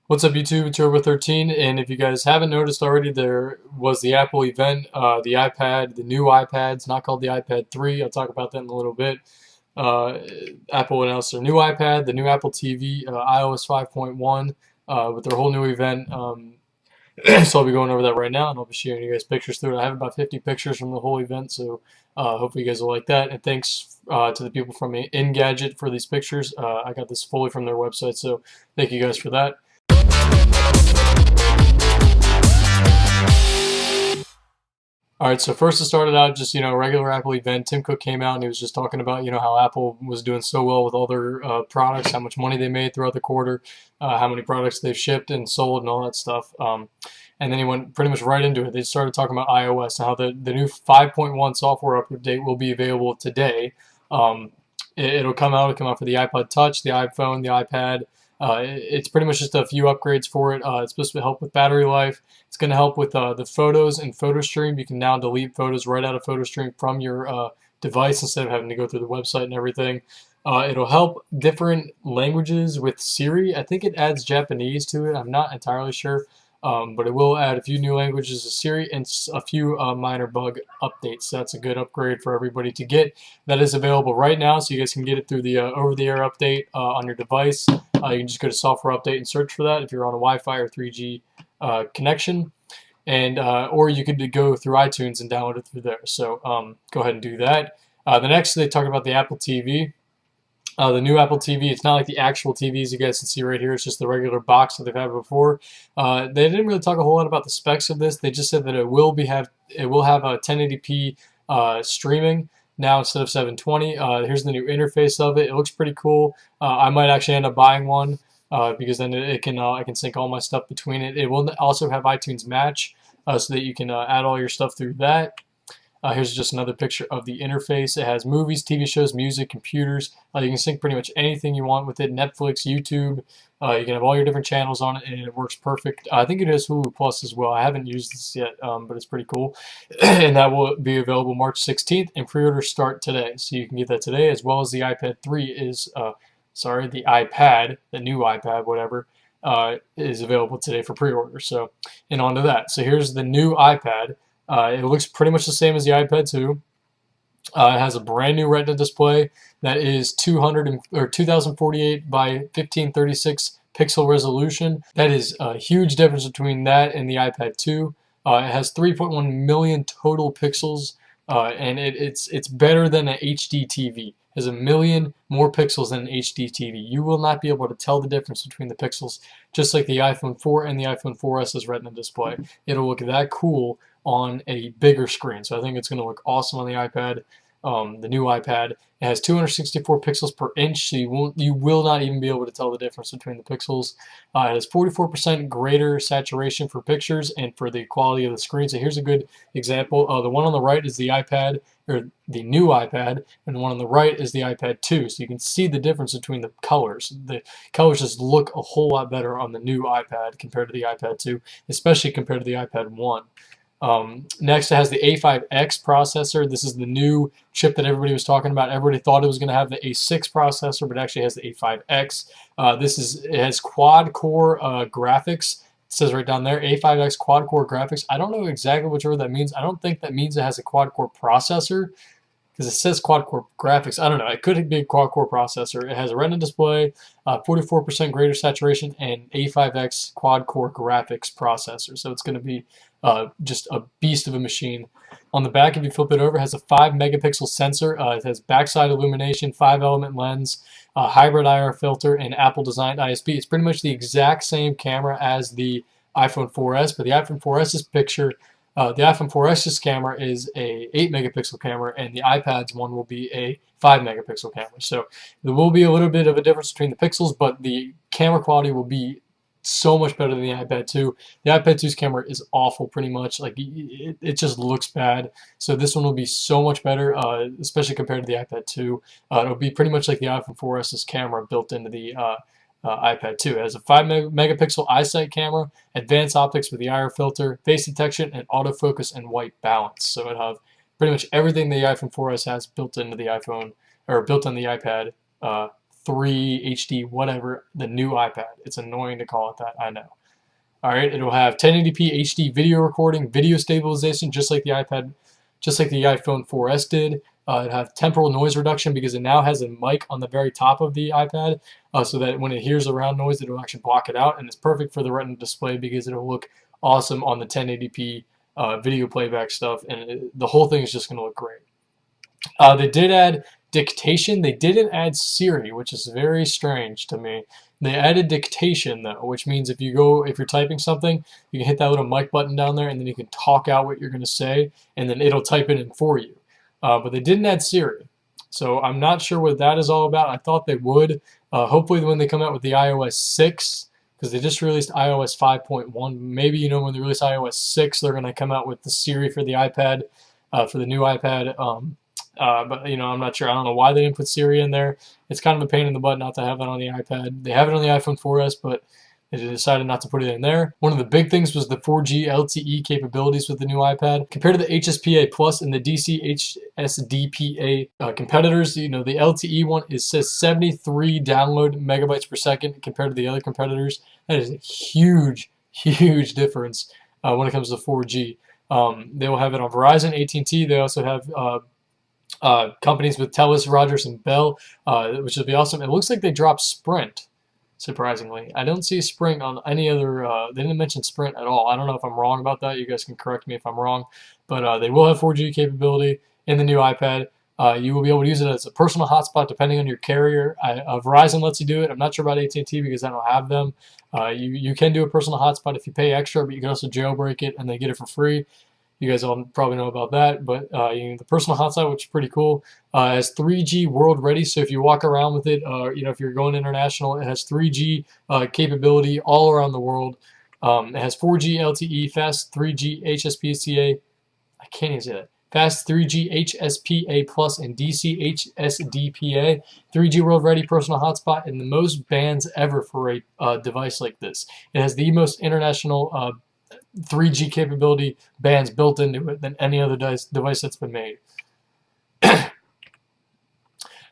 What's up YouTube, it's Turbo13, and if you guys haven't noticed already, there was the Apple event, the iPad, the new iPads, not called the iPad 3, I'll talk about that in a little bit. Uh, Apple announced their new iPad, the new Apple TV, iOS 5.1, with their whole new event. So I'll be going over that right now, and I'll be sharing you guys pictures through it. I have about 50 pictures from the whole event, so hopefully you guys will like that. And thanks to the people from Engadget for these pictures. I got this fully from their website, so thank you guys for that. Alright, so first it started out just, regular Apple event. Tim Cook came out and he was just talking about, how Apple was doing so well with all their products, how much money they made throughout the quarter, how many products they've shipped and sold and all that stuff. And then he went pretty much right into it. They started talking about iOS and how the new 5.1 software update will be available today. It'll come out for the iPod Touch, the iPhone, the iPad. It's pretty much just a few upgrades for it. It's supposed to help with battery life. It's going to help with the photos and PhotoStream. You can now delete photos right out of PhotoStream from your device instead of having to go through the website and everything. It'll help different languages with Siri. I think it adds Japanese to it. I'm not entirely sure. But it will add a few new languages to Siri and a few minor bug updates. So that's a good upgrade for everybody to get. That is available right now, so you guys can get it through the over-the-air update on your device. You can just go to software update and search for that if you're on a Wi-Fi or 3G connection, and or you could go through iTunes and download it through there. So go ahead and do that. The next, they talk about the Apple TV. The new Apple TV, it's not like the actual TVs you guys can see right here. It's just the regular box that they've had before. They didn't really talk a whole lot about the specs of this. They just said that it will have a 1080p streaming now instead of 720. Here's the new interface of it. It looks pretty cool. I might actually end up buying one because then I can sync all my stuff between it. It will also have iTunes Match so that you can add all your stuff through that. Here's just another picture of the interface. It has movies, TV shows, music, computers. You can sync pretty much anything you want with it. Netflix, YouTube. You can have all your different channels on it, and it works perfect. I think it has Hulu Plus as well. I haven't used this yet, but it's pretty cool. And that will be available March 16th, and pre-orders start today. So you can get that today, as well as the iPad 3 is, the iPad, the new iPad, whatever, is available today for pre-order. So, and on to that. So here's the new iPad. It looks pretty much the same as the iPad 2. It has a brand new Retina display that is 2048 by 1536 pixel resolution. That is a huge difference between that and the iPad 2. It has 3.1 million total pixels, and it's better than an HD TV. It has a million more pixels than an HD TV. You will not be able to tell the difference between the pixels, just like the iPhone 4 and the iPhone 4S's Retina display. It'll look that cool on a bigger screen. So I think it's going to look awesome on the iPad, the new iPad. It has 264 pixels per inch, so you will not even be able to tell the difference between the pixels. It has 44% greater saturation for pictures and for the quality of the screen. So here's a good example. The one on the right is the iPad, or the new iPad, and the one on the right is the iPad 2. So you can see the difference between the colors. The colors just look a whole lot better on the new iPad compared to the iPad 2, especially compared to the iPad 1. Next, it has the A5X processor. This is the new chip that everybody was talking about. Everybody thought it was going to have the A6 processor, but it actually has the A5X. It has quad-core graphics. It says right down there, A5X quad-core graphics. I don't know exactly which word that means. I don't think that means it has a quad-core processor, because it says quad-core graphics. I don't know. It could be a quad-core processor. It has a Retina display, 44% greater saturation, and A5X quad-core graphics processor. So it's going to be just a beast of a machine. On the back, if you flip it over, it has a 5-megapixel sensor. It has backside illumination, 5-element lens, hybrid IR filter, and Apple-designed ISP. It's pretty much the exact same camera as the iPhone 4S, but the iPhone 4S's the iPhone 4S's camera is a 8-megapixel camera, and the iPad's one will be a 5-megapixel camera. So there will be a little bit of a difference between the pixels, but the camera quality will be so much better than the iPad 2. The iPad 2's camera is awful, pretty much. Like it just looks bad. So this one will be so much better, especially compared to the iPad 2. It'll be pretty much like the iPhone 4S's camera built into the iPad 2. It has a 5-megapixel iSight camera, advanced optics with the IR filter, face detection, and autofocus and white balance. So it have pretty much everything the iPhone 4S has built into the iPhone, or built on the iPad 3 HD, whatever, the new iPad. It's annoying to call it that, I know. All right, it'll have 1080p HD video recording, video stabilization, just like the iPad, just like the iPhone 4S did. It has temporal noise reduction because it now has a mic on the very top of the iPad, so that when it hears around noise, it'll actually block it out, and it's perfect for the Retina display because it'll look awesome on the 1080p video playback stuff, and the whole thing is just going to look great. They did add dictation. They didn't add Siri, which is very strange to me. They added dictation though, which means if you're typing something, you can hit that little mic button down there, and then you can talk out what you're going to say, and then it'll type it in for you. But they didn't add Siri, so I'm not sure what that is all about. I thought they would. Hopefully, when they come out with the iOS 6, because they just released iOS 5.1, maybe when they release iOS 6, they're going to come out with the Siri for the iPad, for the new iPad. But I'm not sure. I don't know why they didn't put Siri in there. It's kind of a pain in the butt not to have it on the iPad. They have it on the iPhone 4S, but they decided not to put it in there. One of the big things was the 4G LTE capabilities with the new iPad. Compared to the HSPA Plus and the DC HSDPA competitors, the LTE one says 73 download megabytes per second compared to the other competitors. That is a huge, huge difference when it comes to 4G. They will have it on Verizon, at&t. They also have companies with TELUS, Rogers, and Bell, which would be awesome. It looks like they dropped Sprint. Surprisingly, I don't see Sprint on any other. They didn't mention Sprint at all. I don't know if I'm wrong about that. You guys can correct me if I'm wrong, but they will have 4G capability in the new iPad. You will be able to use it as a personal hotspot depending on your carrier. Verizon lets you do it. I'm not sure about at&t because I don't have them. You can do a personal hotspot if you pay extra, but you can also jailbreak it and they get it for free. You guys all probably know about that, but the personal hotspot, which is pretty cool, has 3G world ready. So if you walk around with it, if you're going international, it has 3G capability all around the world. It has 4G LTE, fast 3G HSPCA. I can't even say that. Fast 3G HSPA Plus and DC HSDPA. 3G world ready personal hotspot and the most bands ever for a device like this. It has the most international 3G capability bands built into it than any other device that's been made.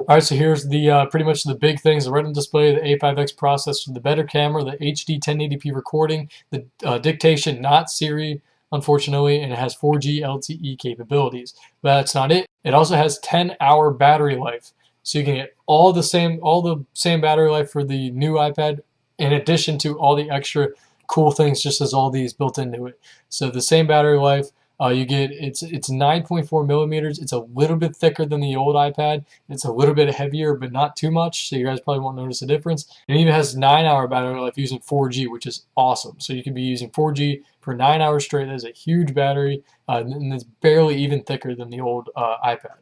Alright, so here's the pretty much the big things: the Retina display, the A5X processor, the better camera, the HD 1080p recording, the dictation, not Siri, unfortunately, and it has 4G LTE capabilities. But that's not it. It also has 10-hour battery life, so you can get all the same battery life for the new iPad, in addition to all the extra cool things just as all these built into it. So the same battery life, you get it's 9.4 millimeters. It's a little bit thicker than the old iPad. It's a little bit heavier, but not too much. So you guys probably won't notice a difference. It even has 9-hour battery life using 4G, which is awesome. So you can be using 4G for 9 hours straight. That is a huge battery, and it's barely even thicker than the old iPad.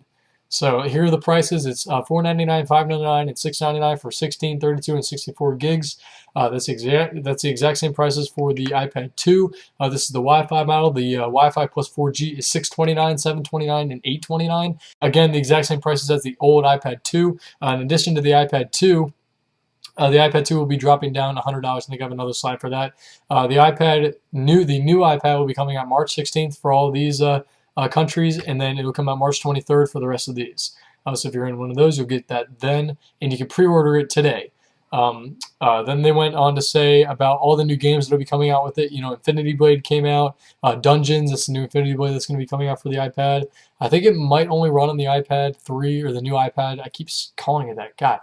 So here are the prices. It's $499, $599, and $699 for 16, 32, and 64 gigs. That's the exact same prices for the iPad 2. This is the Wi-Fi model. The Wi-Fi plus 4G is $629, $729, and $829. Again, the exact same prices as the old iPad 2. In addition to the iPad 2, the iPad 2 will be dropping down $100. I think I have another slide for that. The new iPad will be coming out March 16th for all of these countries, and then it will come out March 23rd for the rest of these. So if you're in one of those, you'll get that then, and you can pre-order it today. Then they went on to say about all the new games that will be coming out with it. Infinity Blade came out. Dungeons, that's the new Infinity Blade that's going to be coming out for the iPad. I think it might only run on the iPad 3 or the new iPad. I keep calling it that. God.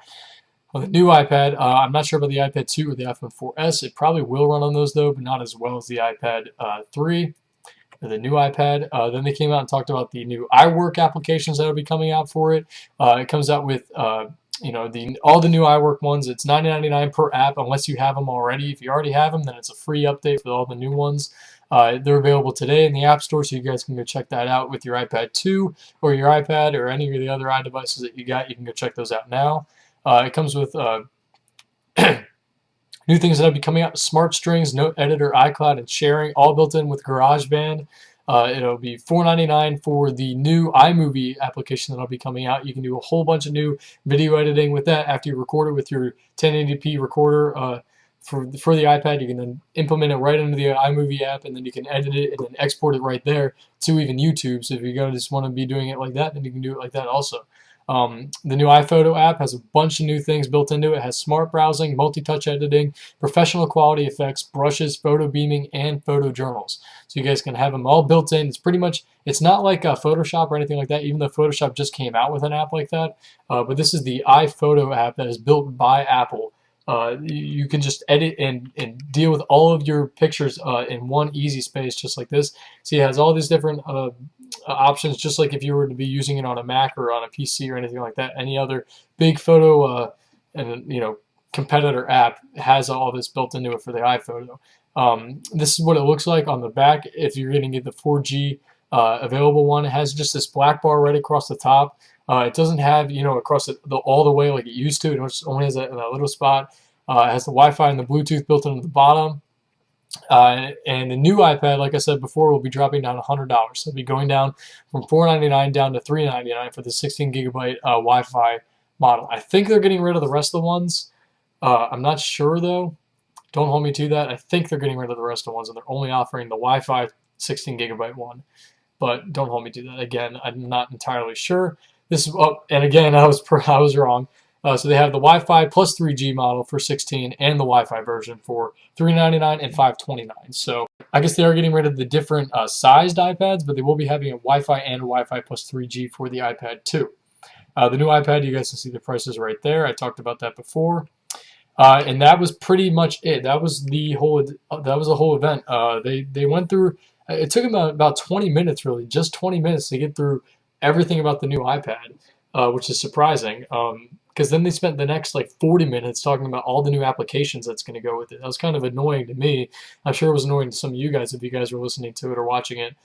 On the new iPad, I'm not sure about the iPad 2 or the iPhone 4S. It probably will run on those, though, but not as well as the iPad 3. The new iPad. Then they came out and talked about the new iWork applications that will be coming out for it. It comes out with all the new iWork ones. It's $9.99 per app unless you have them already. If you already have them, then it's a free update for all the new ones. They're available today in the App Store, so you guys can go check that out with your iPad 2 or your iPad or any of the other iDevices that you got. You can go check those out now. It comes with new things that will be coming out: Smart Strings, Note Editor, iCloud, and sharing, all built in with GarageBand. It'll be $4.99 for the new iMovie application that'll be coming out. You can do a whole bunch of new video editing with that after you record it with your 1080p recorder for the iPad. You can then implement it right into the iMovie app, and then you can edit it and then export it right there to even YouTube. So if you just want to be doing it like that, then you can do it like that also. The new iPhoto app has a bunch of new things built into it. It has smart browsing, multi-touch editing, professional quality effects, brushes, photo beaming, and photo journals. So you guys can have them all built in. It's pretty much, it's not like Photoshop or anything like that, even though Photoshop just came out with an app like that. But this is the iPhoto app that is built by Apple. You can just edit and deal with all of your pictures in one easy space, just like this. See, it has all these different options, just like if you were to be using it on a Mac or on a PC or anything like that. Any other big photo and competitor app has all this built into it for the iPhoto. This is what it looks like on the back. If you're going to get the 4G available one, it has just this black bar right across the top. It doesn't have, across all the way like it used to. It only has that little spot. It has the Wi-Fi and the Bluetooth built into the bottom. And the new iPad, like I said before, will be dropping down $100. So it'll be going down from $499 down to $399 for the 16 gigabyte Wi-Fi model. I think they're getting rid of the rest of the ones. I'm not sure though. Don't hold me to that. I think they're getting rid of the rest of the ones, and they're only offering the Wi-Fi 16 gigabyte one. But don't hold me to that. Again, I'm not entirely sure. This is, and again, I was wrong. So they have the Wi-Fi plus 3G model for 16 and the Wi-Fi version for $399 and $529. So I guess they are getting rid of the different sized iPads, but they will be having a Wi-Fi and a Wi-Fi plus 3G for the iPad 2. The new iPad, you guys can see the prices right there. I talked about that before. And that was pretty much it. That was the whole event. They went through. It took them about 20 minutes, really, just 20 minutes to get through everything about the new iPad, which is surprising. Because then they spent the next like 40 minutes talking about all the new applications that's going to go with it. That was kind of annoying to me. I'm sure it was annoying to some of you guys if you guys were listening to it or watching it.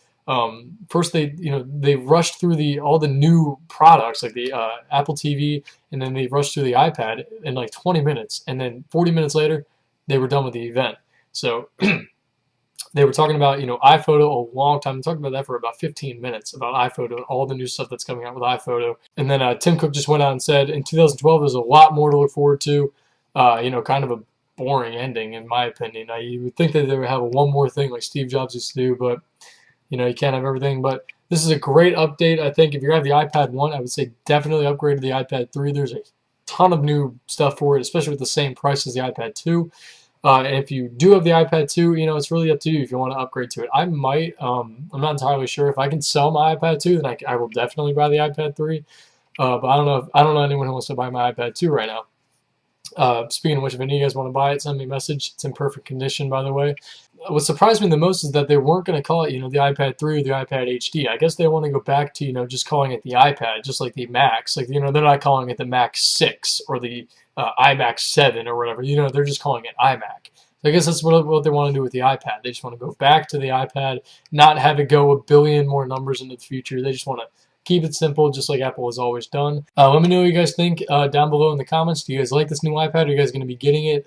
First they rushed through all the new products like the Apple TV, and then they rushed through the iPad in like 20 minutes, and then 40 minutes later they were done with the event. So they were talking about iPhoto a long time. They talked about that for about 15 minutes about iPhoto and all the new stuff that's coming out with iPhoto. And then Tim Cook just went out and said in 2012 there's a lot more to look forward to. Kind of a boring ending in my opinion. You would think that they would have one more thing like Steve Jobs used to do, but you can't have everything. But this is a great update. I think if you have the iPad 1, I would say definitely upgrade to the iPad 3. There's a ton of new stuff for it, especially with the same price as the iPad 2. And if you do have the iPad 2, it's really up to you if you want to upgrade to it. I might. I'm not entirely sure. If I can sell my iPad 2, then I will definitely buy the iPad 3. But I don't know anyone who wants to buy my iPad 2 right now. Speaking of which, if any of you guys want to buy it, send me a message. It's in perfect condition, by the way. What surprised me the most is that they weren't going to call it, the iPad 3 or the iPad HD. I guess they want to go back to, just calling it the iPad, just like the Macs. Like, they're not calling it the Mac 6 or the iMac 7 or whatever. They're just calling it iMac. So I guess that's what they want to do with the iPad. They just want to go back to the iPad, not have it go a billion more numbers into the future. They just want to keep it simple, just like Apple has always done. Let me know what you guys think down below in the comments. Do you guys like this new iPad? Are you guys going to be getting it?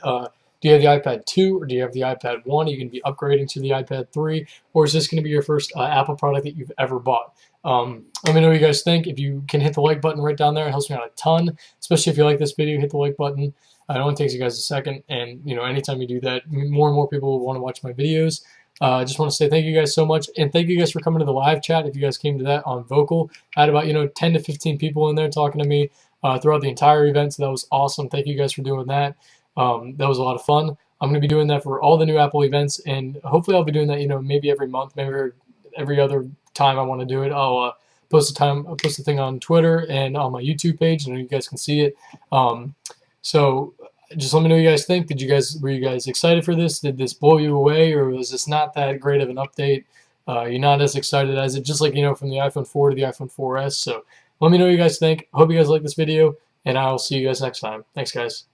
Do you have the iPad 2 or do you have the iPad 1? Are you going to be upgrading to the iPad 3? Or is this going to be your first Apple product that you've ever bought? Let me know what you guys think. If you can hit the like button right down there, it helps me out a ton. Especially if you like this video, hit the like button. It only takes you guys a second. And, anytime you do that, more and more people will want to watch my videos. I just want to say thank you guys so much. And thank you guys for coming to the live chat. If you guys came to that on Vocal, I had about, 10 to 15 people in there talking to me throughout the entire event. So that was awesome. Thank you guys for doing that. That was a lot of fun. I'm going to be doing that for all the new Apple events, and hopefully I'll be doing that, maybe every month, maybe every other time I want to do it. I'll post a thing on Twitter and on my YouTube page, and you guys can see it. So just let me know what you guys think. Were you guys excited for this? Did this blow you away, or was this not that great of an update? You're not as excited as it, just like, from the iPhone 4 to the iPhone 4S. So let me know what you guys think. Hope you guys like this video, and I'll see you guys next time. Thanks, guys.